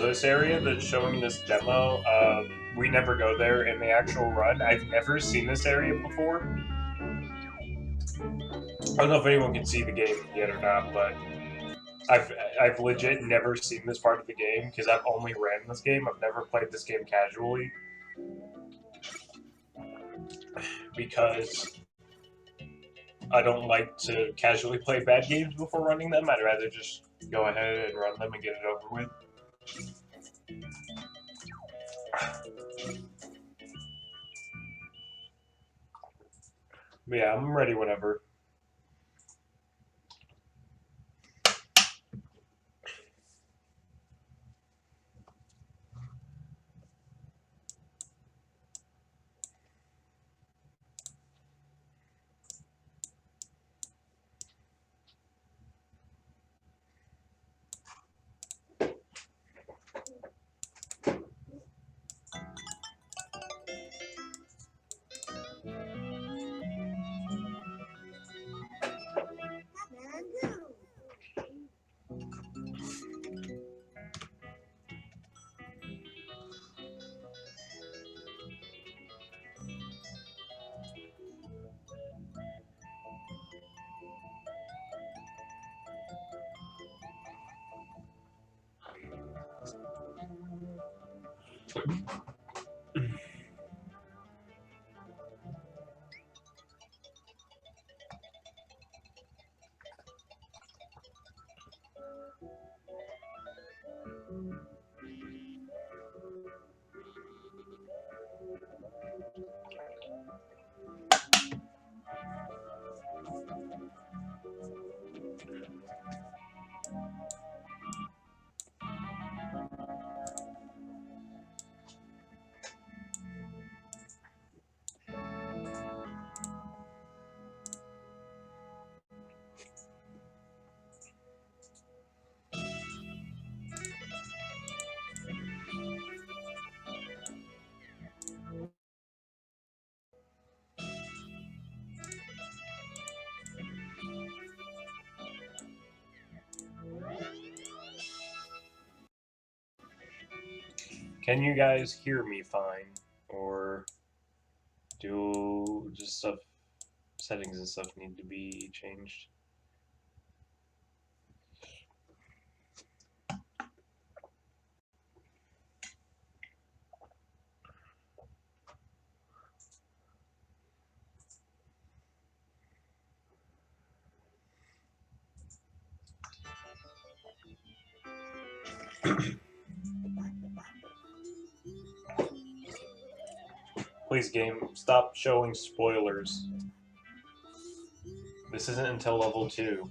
So this area that's showing this demo, we never go there in the actual run. I've never seen this area before. I don't know if anyone can see the game yet or not, but I've legit never seen this part of the game because I've only ran this game. I've never played this game casually because I don't like to casually play bad games before running them. I'd rather just go ahead and run them and get it over with. But yeah, I'm ready whenever. Can you guys hear me fine? Or do just stuff, settings and stuff need to be changed? Please, game, stop showing spoilers. This isn't until level 2.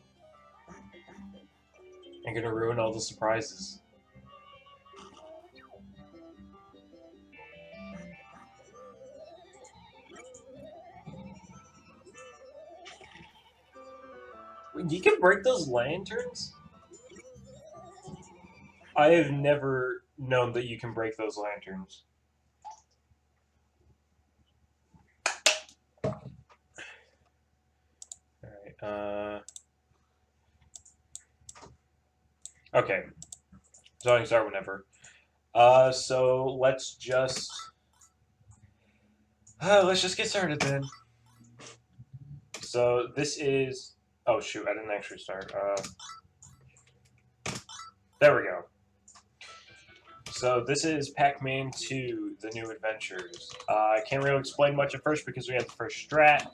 I'm gonna ruin all the surprises. You can break those lanterns? I have never known that you can break those lanterns. Alright, okay. So I can start whenever. So let's just get started then. So this is, oh shoot, I didn't actually start. There we go. So this is Pac-Man 2, The New Adventures. I can't really explain much at first because we have the first strat.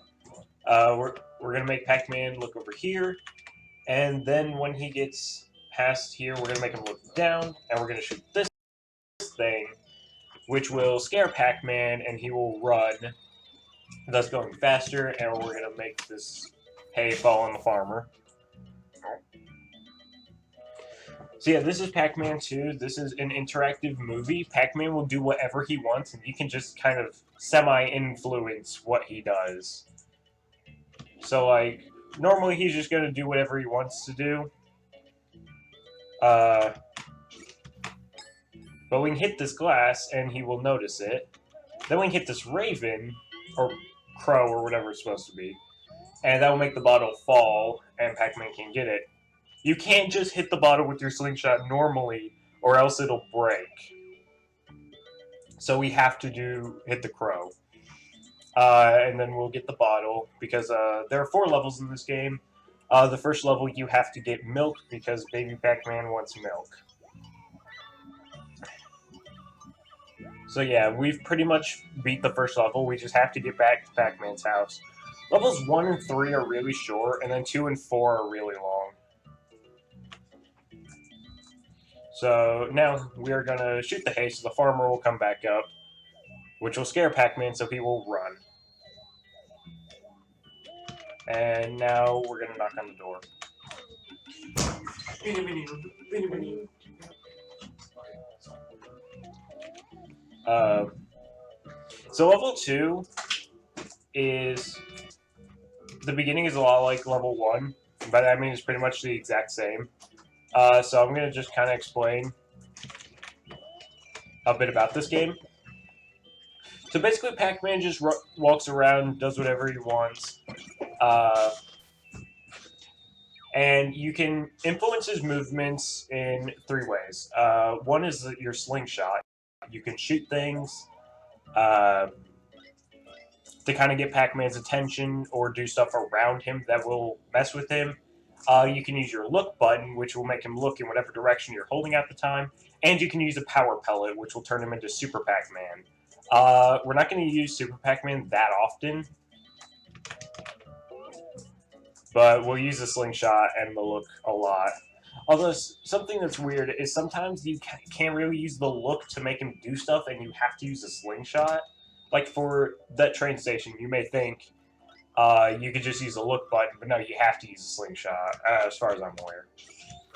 We're going to make Pac-Man look over here, and then when he gets past here, we're going to make him look down, and we're going to shoot this thing, which will scare Pac-Man, and he will run, thus going faster, and we're going to make this hay fall on the farmer. So yeah, this is Pac-Man 2. This is an interactive movie. Pac-Man will do whatever he wants, and you can just kind of semi-influence what he does. So, like, normally he's just going to do whatever he wants to do. But we can hit this glass, and he will notice it. Then we can hit this raven, or crow, or whatever it's supposed to be. And that will make the bottle fall, and Pac-Man can get it. You can't just hit the bottle with your slingshot normally, or else it'll break. So we have to hit the crow. And then we'll get the bottle, because there are 4 levels in this game. The first level you have to get milk, because baby Pac-Man wants milk. So yeah, we've pretty much beat the first level. We just have to get back to Pac-Man's house. Levels 1 and 3 are really short, and then 2 and 4 are really long. So now we are going to shoot the hay, so the farmer will come back up, which will scare Pac-Man, so he will run. And now we're going to knock on the door. So level 2 is... The beginning is a lot like level 1, but I mean it's pretty much the exact same. So I'm going to just kind of explain a bit about this game. So basically Pac-Man just walks around, does whatever he wants. And you can influence his movements in 3 ways. One is your slingshot. You can shoot things to kind of get Pac-Man's attention or do stuff around him that will mess with him. You can use your look button, which will make him look in whatever direction you're holding at the time. And you can use a power pellet, which will turn him into Super Pac-Man. We're not going to use Super Pac-Man that often, but we'll use the slingshot and the look a lot. Although something that's weird is sometimes you can't really use the look to make him do stuff, and you have to use a slingshot. Like for that train station, you may think you could just use the look button, but no, you have to use a slingshot, as far as I'm aware.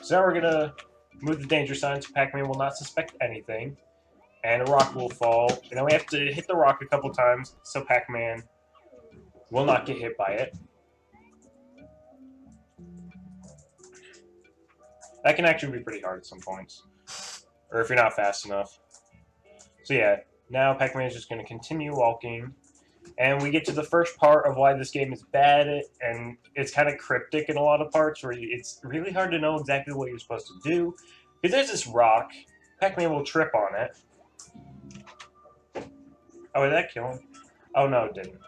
So now we're going to move the danger sign so Pac-Man will not suspect anything, and a rock will fall. And then we have to hit the rock a couple times so Pac-Man will not get hit by it. That can actually be pretty hard at some points, or if you're not fast enough. So yeah, now Pac-Man is just going to continue walking, and we get to the first part of why this game is bad, and it's kind of cryptic in a lot of parts, where it's really hard to know exactly what you're supposed to do. Because there's this rock, Pac-Man will trip on it. Oh, did that kill him? Oh no, it didn't.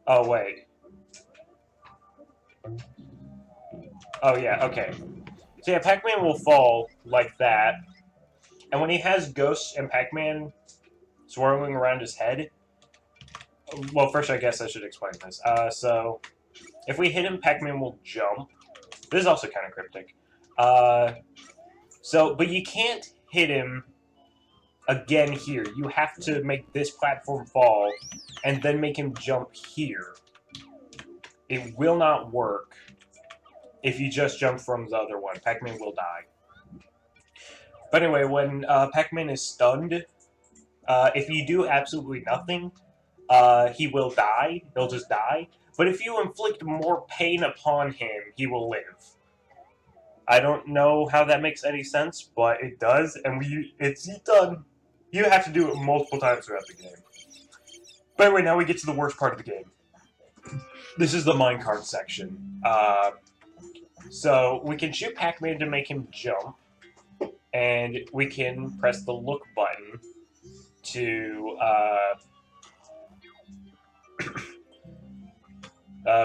Oh, wait. Oh yeah, okay. So yeah, Pac-Man will fall like that, and when he has Ghost and Pac-Man swirling around his head... Well, first I guess I should explain this. So, if we hit him, Pac-Man will jump. This is also kind of cryptic. But you can't hit him again here. You have to make this platform fall, and then make him jump here. It will not work if you just jump from the other one. Pac-Man will die. But anyway, when Pac-Man is stunned, if you do absolutely nothing, he will die. He'll just die. But if you inflict more pain upon him, he will live. I don't know how that makes any sense, but it does, and it's done. You have to do it multiple times throughout the game. But anyway, now we get to the worst part of the game. This is the minecart section. So we can shoot Pac-Man to make him jump, and we can press the look button to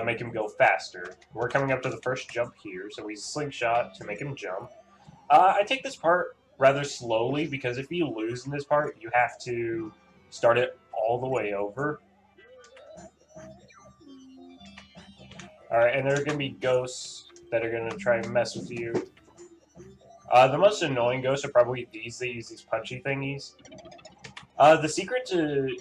make him go faster. We're coming up to the first jump here, so we slingshot to make him jump. I take this part rather slowly, because if you lose in this part, you have to start it all the way over. Alright, and there are going to be ghosts that are going to try and mess with you. The most annoying ghosts are probably these. They use these punchy thingies. The secret to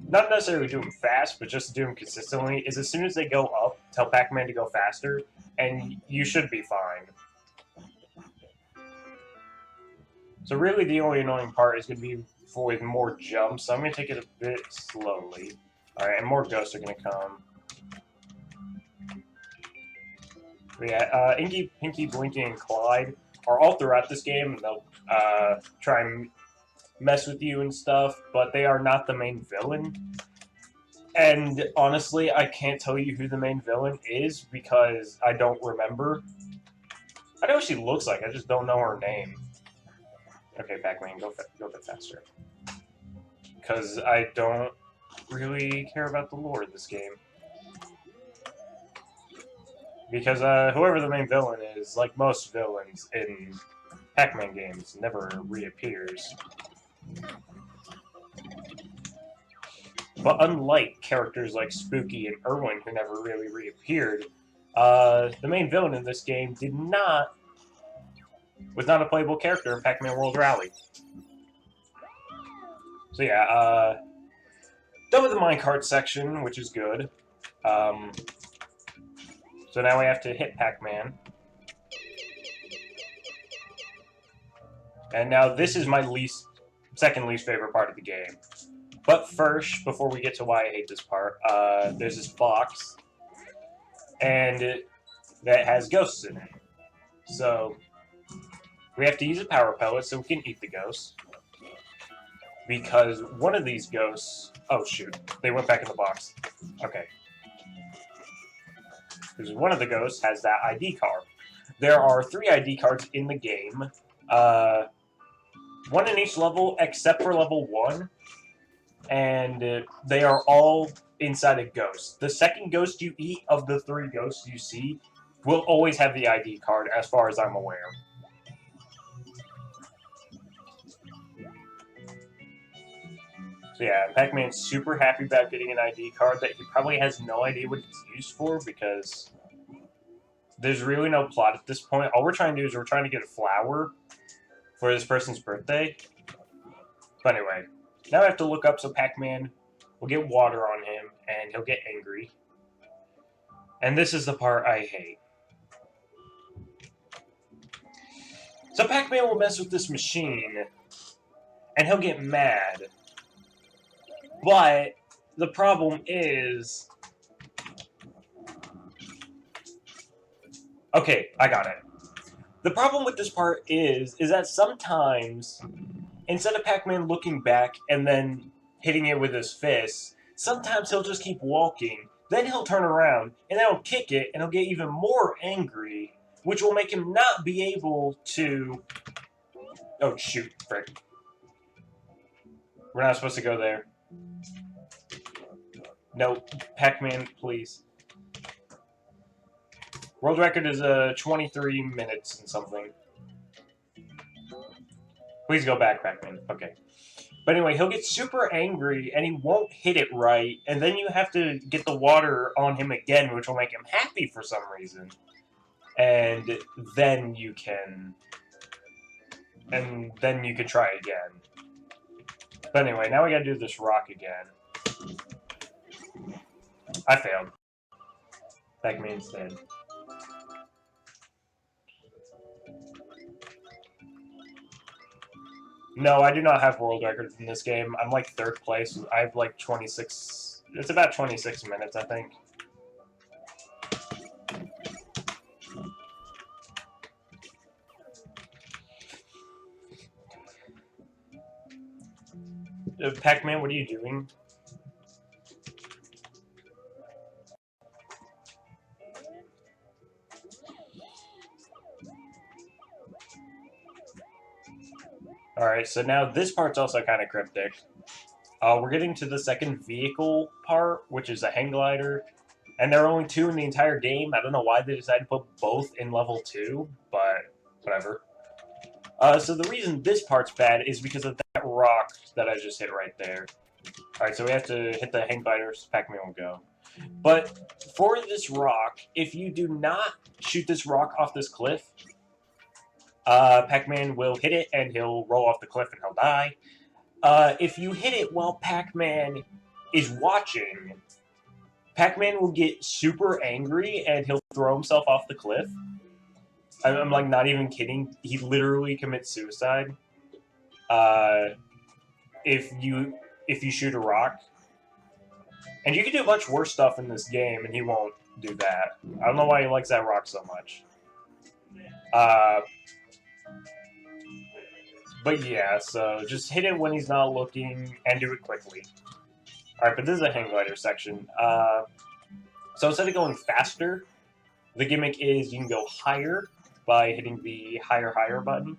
not necessarily do them fast, but just to do them consistently, is as soon as they go up, tell Pac-Man to go faster, and you should be fine. So really the only annoying part is going to be with more jumps, so I'm going to take it a bit slowly. Alright, and more ghosts are going to come. Yeah, Inky, Pinky, Blinky, and Clyde are all throughout this game, and they'll try and mess with you and stuff, but they are not the main villain. And honestly, I can't tell you who the main villain is because I don't remember. I know what she looks like, I just don't know her name. Okay, Pac-Man, go a bit faster. Because I don't really care about the lore of this game. Because whoever the main villain is, like most villains in Pac-Man games, never reappears. But unlike characters like Spooky and Irwin, who never really reappeared, the main villain in this game was not a playable character in Pac-Man World Rally. So yeah, done with the minecart section, which is good. So now we have to hit Pac-Man. And now this is my second least favorite part of the game. But first, before we get to why I hate this part, there's this box, and that has ghosts in it. So we have to use a power pellet so we can eat the ghosts. Because one of these ghosts... Oh, shoot. They went back in the box. Okay. Because one of the ghosts has that ID card. There are 3 ID cards in the game. 1 in each level, except for level 1. And they are all inside a ghost. The second ghost you eat of the 3 ghosts you see will always have the ID card, as far as I'm aware. So yeah, Pac-Man's super happy about getting an ID card that he probably has no idea what it's used for, because there's really no plot at this point. All we're trying to do is we're trying to get a flower for this person's birthday. But anyway, now I have to look up so Pac-Man will get water on him, and he'll get angry. And this is the part I hate. So Pac-Man will mess with this machine, and he'll get mad. But the problem is... Okay, I got it. The problem with this part is that sometimes, instead of Pac-Man looking back and then hitting it with his fists, sometimes he'll just keep walking, then he'll turn around, and then he'll kick it, and he'll get even more angry, which will make him not be able to... Oh, shoot, frick. We're not supposed to go there. No, Pac-Man, please. World record is 23 minutes and something. Please go back, Pac-Man. Okay. But anyway, he'll get super angry, and he won't hit it right, and then you have to get the water on him again, which will make him happy for some reason. And then you can... And then you can try again. But anyway, now we gotta do this rock again. I failed. Pac-Man's dead. No, I do not have world records in this game. I'm like 3rd place. I have like 26... It's about 26 minutes, I think. Pac-Man, what are you doing? Alright, so now this part's also kind of cryptic. We're getting to the second vehicle part, which is a hang glider. And there are only 2 in the entire game. I don't know why they decided to put both in level 2, but whatever. So the reason this part's bad is because of that rock that I just hit right there. Alright, so we have to hit the hang glider so Pac-Man will go. But for this rock, if you do not shoot this rock off this cliff, Pac-Man will hit it, and he'll roll off the cliff, and he'll die. If you hit it while Pac-Man is watching, Pac-Man will get super angry, and he'll throw himself off the cliff. I'm like, not even kidding. He literally commits suicide. If you shoot a rock. And you can do much worse stuff in this game, and he won't do that. I don't know why he likes that rock so much. But yeah, so just hit it when he's not looking, and do it quickly. Alright, but this is a hang glider section. So instead of going faster, the gimmick is you can go higher by hitting the higher button.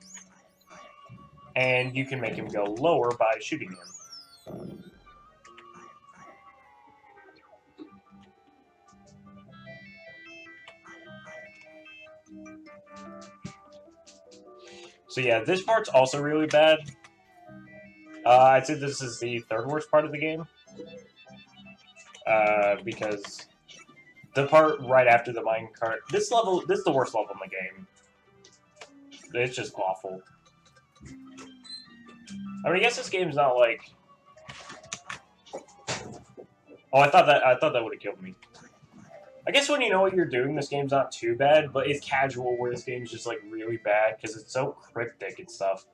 and you can make him go lower by shooting him. So yeah, this part's also really bad. I'd say this is the third worst part of the game. Because the part right after the minecart, this is the worst level in the game. It's just awful. I mean, I guess this game's not like. Oh, I thought that would have killed me. I guess when you know what you're doing, this game's not too bad, but it's casual where this game's just like really bad because it's so cryptic and stuff.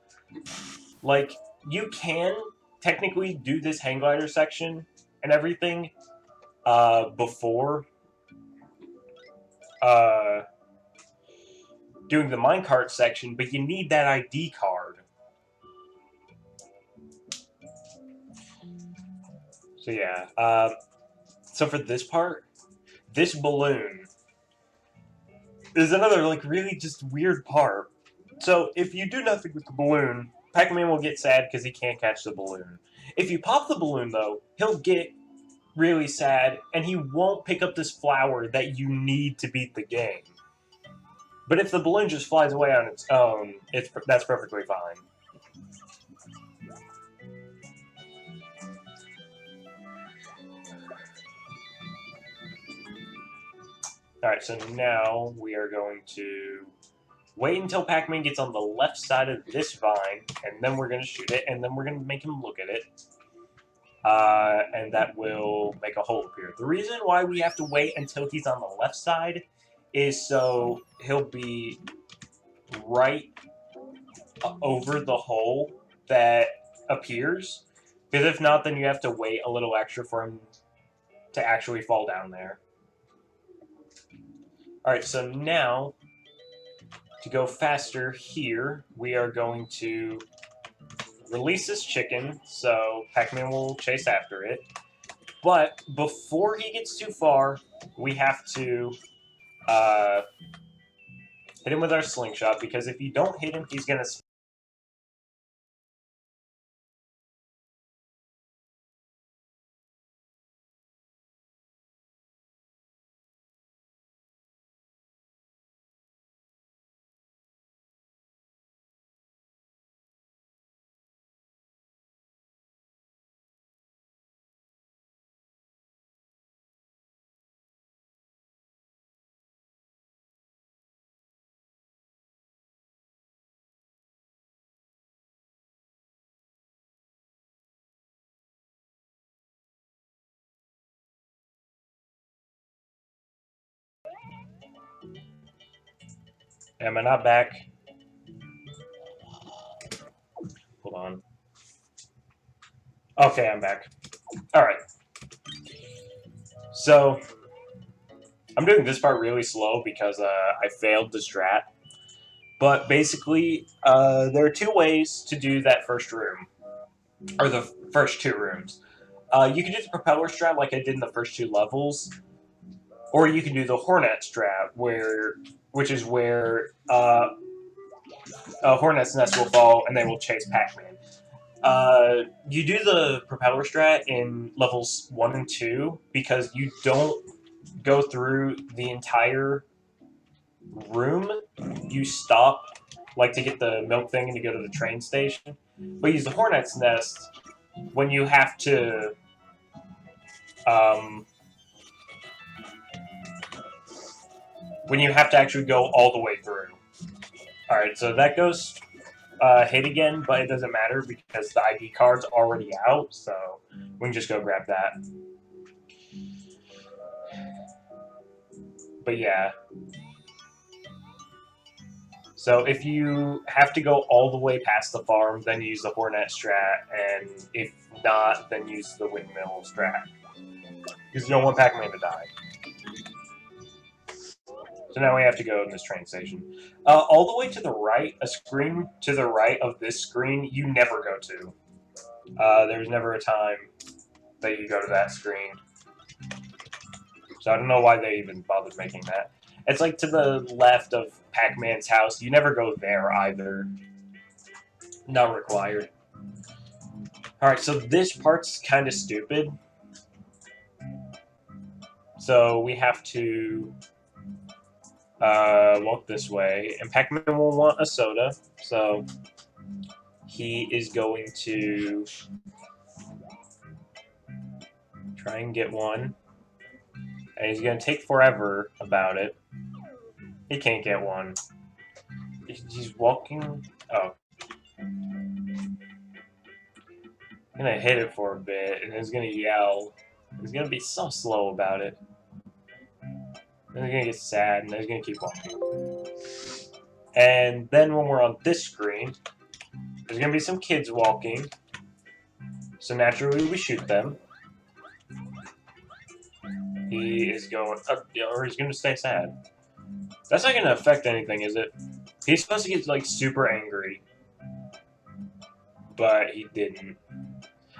Like, you can technically do this hang glider section and everything before doing the minecart section, but you need that ID card. So yeah, so for this part, this balloon is another like really just weird part. So if you do nothing with the balloon, Pac-Man will get sad because he can't catch the balloon. If you pop the balloon though, he'll get really sad and he won't pick up this flower that you need to beat the game. But if the balloon just flies away on its own, that's perfectly fine. Alright, so now we are going to wait until Pac-Man gets on the left side of this vine, and then we're going to shoot it, and then we're going to make him look at it. And that will make a hole appear. The reason why we have to wait until he's on the left side is so he'll be right over the hole that appears. Because if not, then you have to wait a little extra for him to actually fall down there. Alright, so now, to go faster here, we are going to release this chicken, so Pac-Man will chase after it. But before he gets too far, we have to hit him with our slingshot, because if you don't hit him, he's going to... Am I not back? Hold on. Okay, I'm back. Alright. So, I'm doing this part really slow because I failed the strat. But basically, there are two ways to do that first room. Or the first two rooms. You can do the propeller strat like I did in the first two levels. Or you can do the Hornet strat, which is where a Hornet's nest will fall and they will chase Pac-Man. You do the propeller strat in levels 1 and 2 because you don't go through the entire room. You stop, like, to get the milk thing and to go to the train station. But use the Hornet's nest when you have to actually go all the way through. Alright, so that goes hit again, but it doesn't matter because the ID card's already out, so we can just go grab that. But yeah. So if you have to go all the way past the farm, then use the Hornet strat, and if not, then use the windmill strat. Because you don't want Pac-Man to die. So now we have to go in this train station. All the way to the right, a screen to the right of this screen, you never go to. There's never a time that you go to that screen. So I don't know why they even bothered making that. It's like to the left of Pac-Man's house. You never go there either. Not required. Alright, so this part's kind of stupid. So we have to walk this way. And Pac-Man will want a soda. So he is going to try and get one. And he's going to take forever about it. He can't get one. He's walking. Oh. I'm going to hit it for a bit, and he's going to yell. He's going to be so slow about it. Then he's going to get sad, and then he's going to keep walking. And then when we're on this screen, there's going to be some kids walking. So naturally, we shoot them. He is going up, or he's going to stay sad. That's not going to affect anything, is it? He's supposed to get, like, super angry. But he didn't.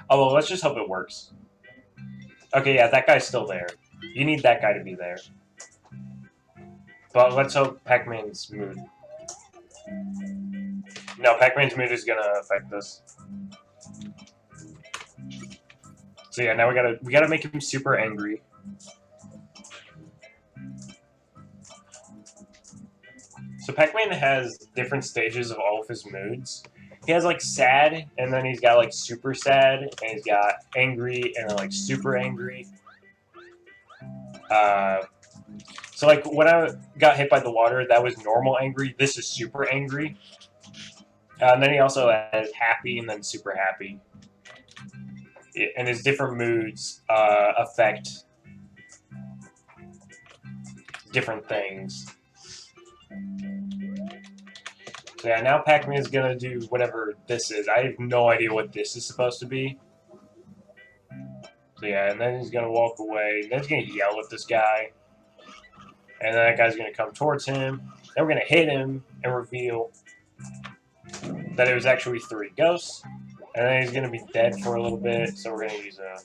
Oh, well, let's just hope it works. Okay, yeah, that guy's still there. You need that guy to be there. But let's hope Pac-Man's mood. No, Pac-Man's mood is going to affect this. So yeah, now we gotta make him super angry. So Pac-Man has different stages of all of his moods. He has like sad, and then he's got like super sad, and he's got angry, and then like super angry. So like when I got hit by the water, that was normal angry. This is super angry. And then he also has happy and then super happy. And his different moods affect different things. So yeah, now Pac-Man is going to do whatever this is. I have no idea what this is supposed to be. So yeah, and then he's going to walk away. Then he's going to yell at this guy. And then that guy's going to come towards him. Then we're going to hit him and reveal that it was actually 3 ghosts. And then he's going to be dead for a little bit. So we're going to use a...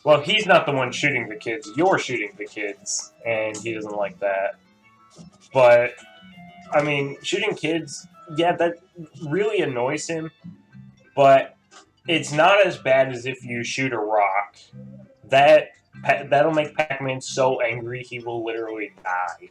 Well, he's not the one shooting the kids. You're shooting the kids. And he doesn't like that. But, I mean, shooting kids, yeah, that really annoys him. But it's not as bad as if you shoot a rock. That'll make Pac-Man so angry he will literally die.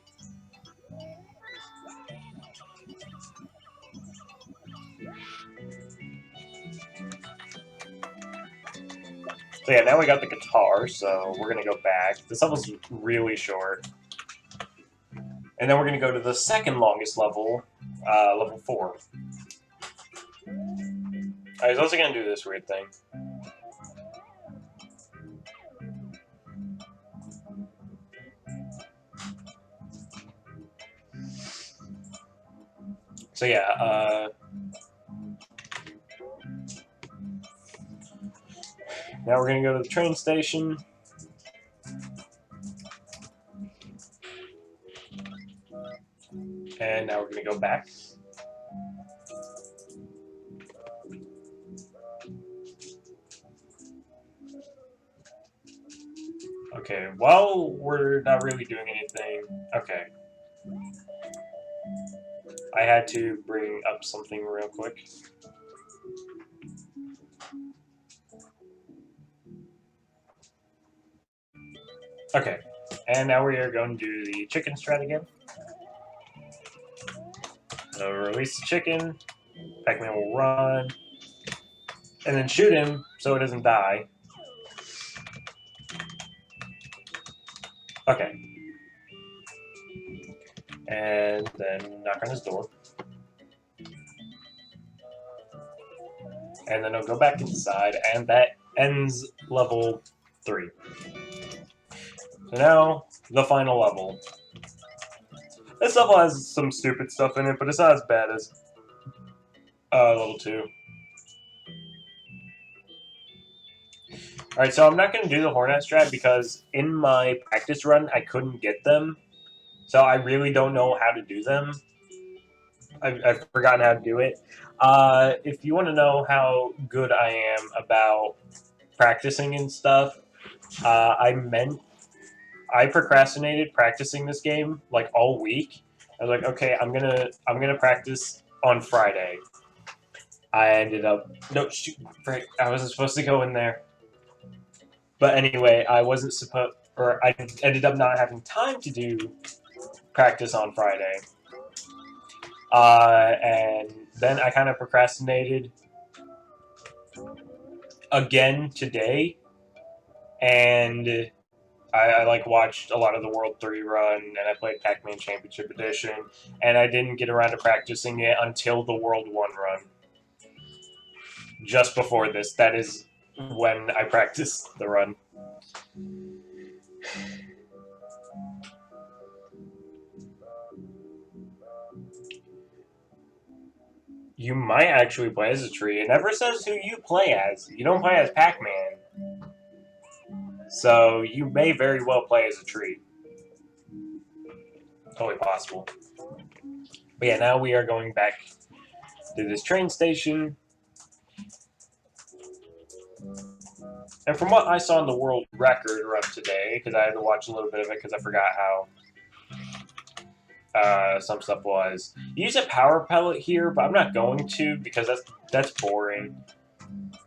So yeah, now we got the guitar, so we're going to go back. This level's really short. And then we're going to go to the second longest level, level 4. I was also going to do this weird thing. So yeah, now we're going to go to the train station. And now we're going to go back. Okay, well, we're not really doing anything. Okay. I had to bring up something real quick. Okay, and now we are going to do the chicken strat again. So release the chicken, Pac-Man will run, and then shoot him so it doesn't die. Okay. And then knock on his door. And then he'll go back inside, and that ends level 3. So now, the final level. This level has some stupid stuff in it, but it's not as bad as level 2. Alright, so I'm not going to do the Hornet strat because in my practice run, I couldn't get them. So I really don't know how to do them. I've forgotten how to do it. If you want to know how good I am about practicing and stuff, I I procrastinated practicing this game like all week. I was like, okay, I'm gonna practice on Friday. I ended up no shoot, frick, I wasn't supposed to go in there. But anyway, I wasn't supposed, or I ended up not having time to do practice on Friday. And then I kind of procrastinated again today, and I like watched a lot of the World 3 run, and I played Pac-Man Championship Edition, and I didn't get around to practicing it until the World 1 run. Just before this, that is when I practiced the run. You might actually play as a tree. It never says who you play as. You don't play as Pac-Man. So you may very well play as a tree. Totally possible. But yeah, now we are going back to this train station. And from what I saw in the world record run today, because I had to watch a little bit of it because I forgot how some stuff was. You use a power pellet here, but I'm not going to because that's boring.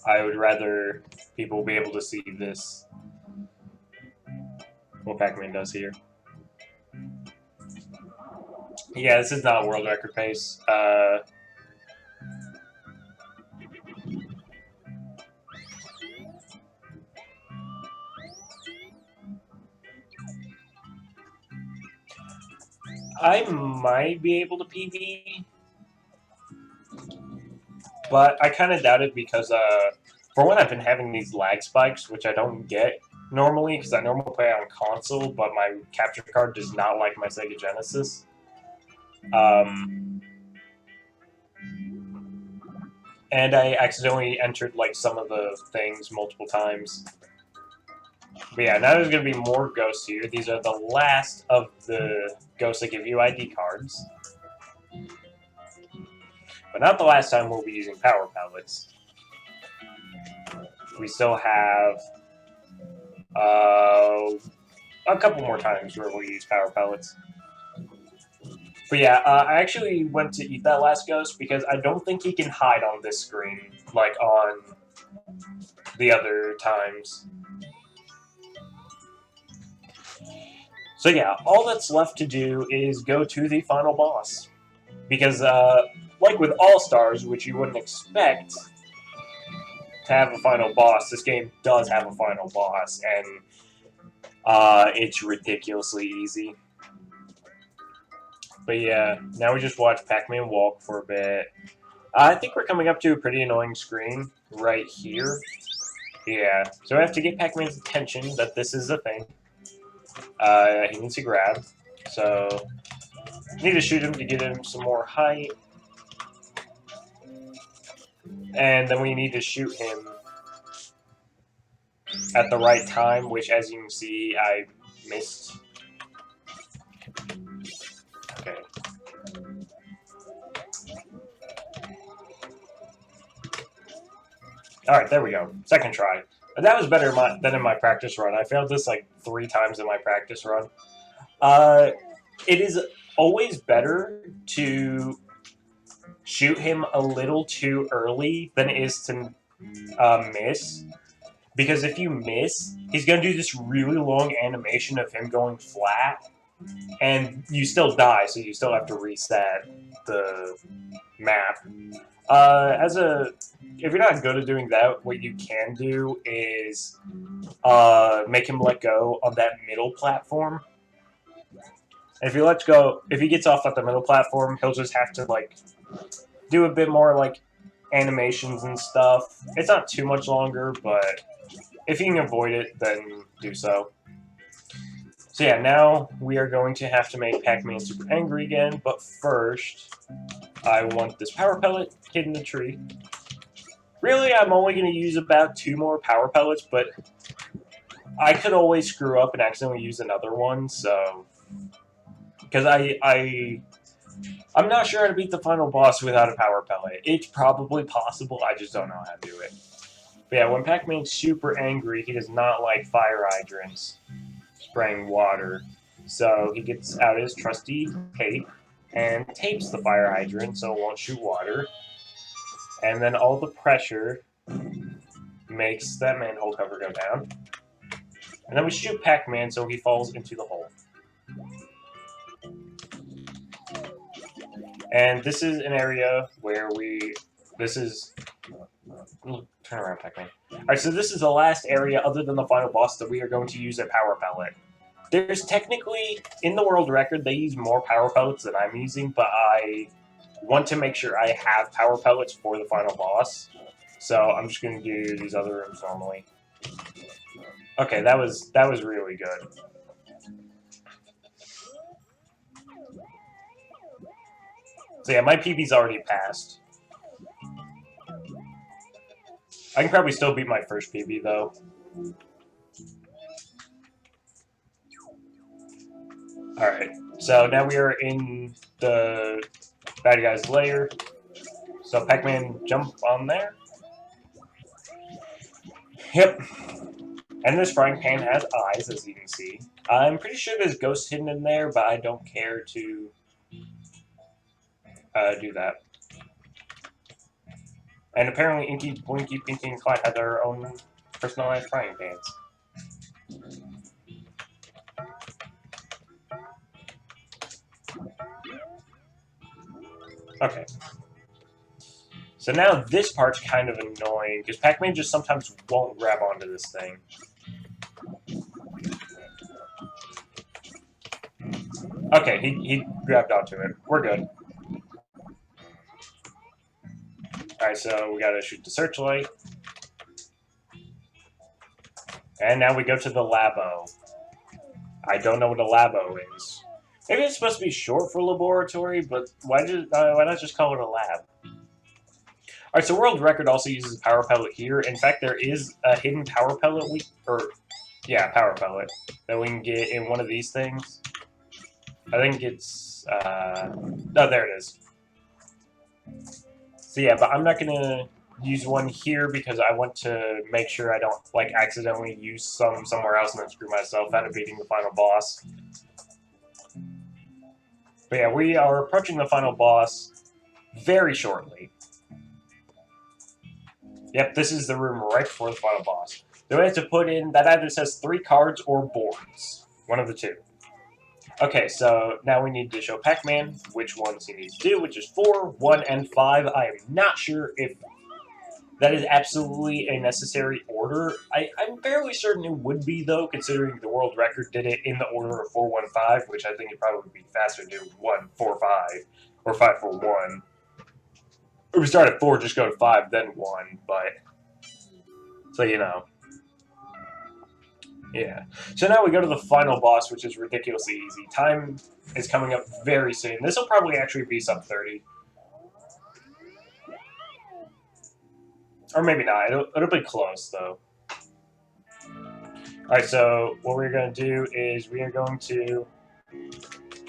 I would rather people be able to see this. What Pac-Man does here. Yeah, this is not world record pace. I might be able to PB, but I kind of doubt it because for one, I've been having these lag spikes, which I don't get normally because I normally play on console, but my capture card does not like my Sega Genesis. And I accidentally entered like some of the things multiple times. But yeah, now there's going to be more ghosts here. These are the last of the ghosts that give you ID cards. But not the last time we'll be using power pellets. We still have a couple more times where we'll use power pellets. But yeah, I actually went to eat that last ghost because I don't think he can hide on this screen like on the other times. So yeah, all that's left to do is go to the final boss. Because, like with All-Stars, which you wouldn't expect to have a final boss, this game does have a final boss, and it's ridiculously easy. But yeah, now we just watch Pac-Man walk for a bit. I think we're coming up to a pretty annoying screen right here. Yeah, so I have to get Pac-Man's attention that this is a thing. He needs to grab. So, need to shoot him to get him some more height. And then we need to shoot him at the right time, which, as you can see, I missed. Okay. Alright, there we go. Second try. But that was better than in my practice run. I failed this like 3 times in my practice run. It is always better to shoot him a little too early than it is to miss. Because if you miss, he's going to do this really long animation of him going flat. And you still die, so you still have to reset the map. If you're not good at doing that, what you can do is make him let go of that middle platform. And if he gets off at the middle platform, he'll just have to like do a bit more like animations and stuff. It's not too much longer, but if you can avoid it, then do so. So yeah, now we are going to have to make Pac-Man super angry again, but first, I want this power pellet hidden in the tree. Really, I'm only going to use about 2 more power pellets, but I could always screw up and accidentally use another one, so... Because I'm not sure how to beat the final boss without a power pellet. It's probably possible, I just don't know how to do it. But yeah, when Pac-Man's super angry, he does not like fire hydrants. spraying water. So he gets out his trusty tape and tapes the fire hydrant so it won't shoot water. And then all the pressure makes that manhole cover go down. And then we shoot Pac-Man so he falls into the hole. And this is an area where turn around, Pac-Man. Alright, so this is the last area other than the final boss that we are going to use a power pellet. There's technically, in the world record, they use more power pellets than I'm using, but I want to make sure I have power pellets for the final boss. So I'm just going to do these other rooms normally. Okay, that was really good. So yeah, my PB's already passed. I can probably still beat my first PB, though. Alright, so now we are in the bad guy's lair. So Pac-Man jump on there. Yep. And this frying pan has eyes, as you can see. I'm pretty sure there's ghosts hidden in there, but I don't care to do that. And apparently Inky, Blinky, Pinky, and Clyde have their own personalized frying pans. Okay. So now this part's kind of annoying, because Pac-Man just sometimes won't grab onto this thing. Okay, he grabbed onto it. We're good. Alright, so we gotta shoot the searchlight. And now we go to the labo. I don't know what a labo is. Maybe it's supposed to be short for laboratory, but why not just call it a lab? Alright, so World Record also uses a power pellet here. In fact, there is a hidden power pellet power pellet that we can get in one of these things. I think it's, oh, there it is. So yeah, but I'm not gonna use one here because I want to make sure I don't, like, accidentally use some somewhere else and then screw myself out of beating the final boss. But yeah, we are approaching the final boss very shortly. Yep, this is the room right before the final boss. So we have to put in, that either says 3 cards or boards. One of the two. Okay, so now we need to show Pac-Man which ones he needs to do, which is 4, 1, and 5. I am not sure if that is absolutely a necessary order. I'm fairly certain it would be, though, considering the world record did it in the order of 4, 1, 5, which I think it probably would be faster to do 1, 4, 5, or 5, 4, 1. Or we start at 4, just go to 5, then 1, but... So, you know. Yeah. So now we go to the final boss, which is ridiculously easy. Time is coming up very soon. This will probably actually be sub 30. Or maybe not. It'll be close, though. Alright, so what we're going to do is we are going to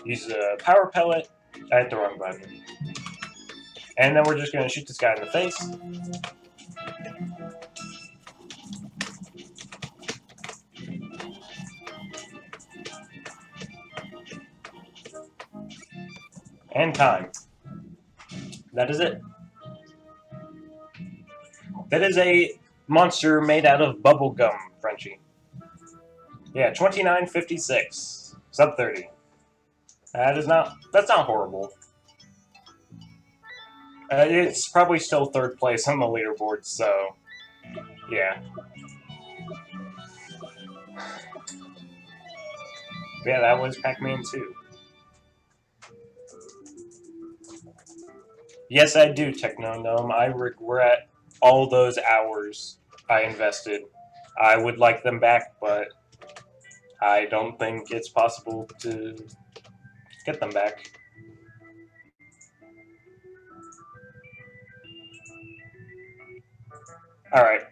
use a power pellet. I hit the wrong button. And then we're just going to shoot this guy in the face. And time. That is it. That is a monster made out of bubble gum, Frenchie. Yeah, 29.56. Sub 30. That's not horrible. It's probably still 3rd place on the leaderboard, so yeah. Yeah, that was Pac-Man 2. Yes, I do, Techno Gnome. I regret all those hours I invested. I would like them back, but I don't think it's possible to get them back. Alright.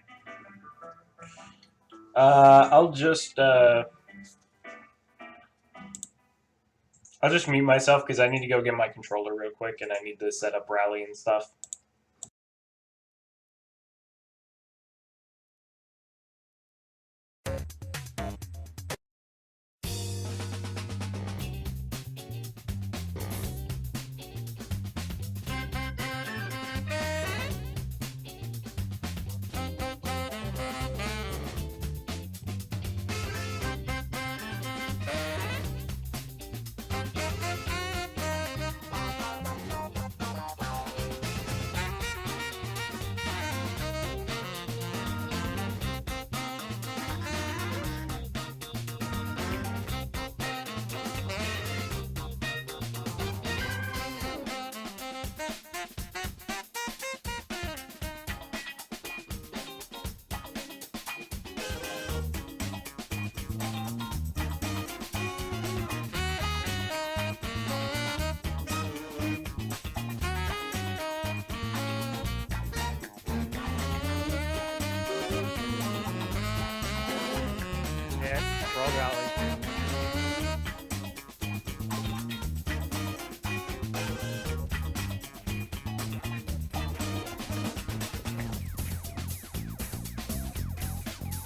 I'll just mute myself because I need to go get my controller real quick and I need to set up Rally and stuff. World Rally.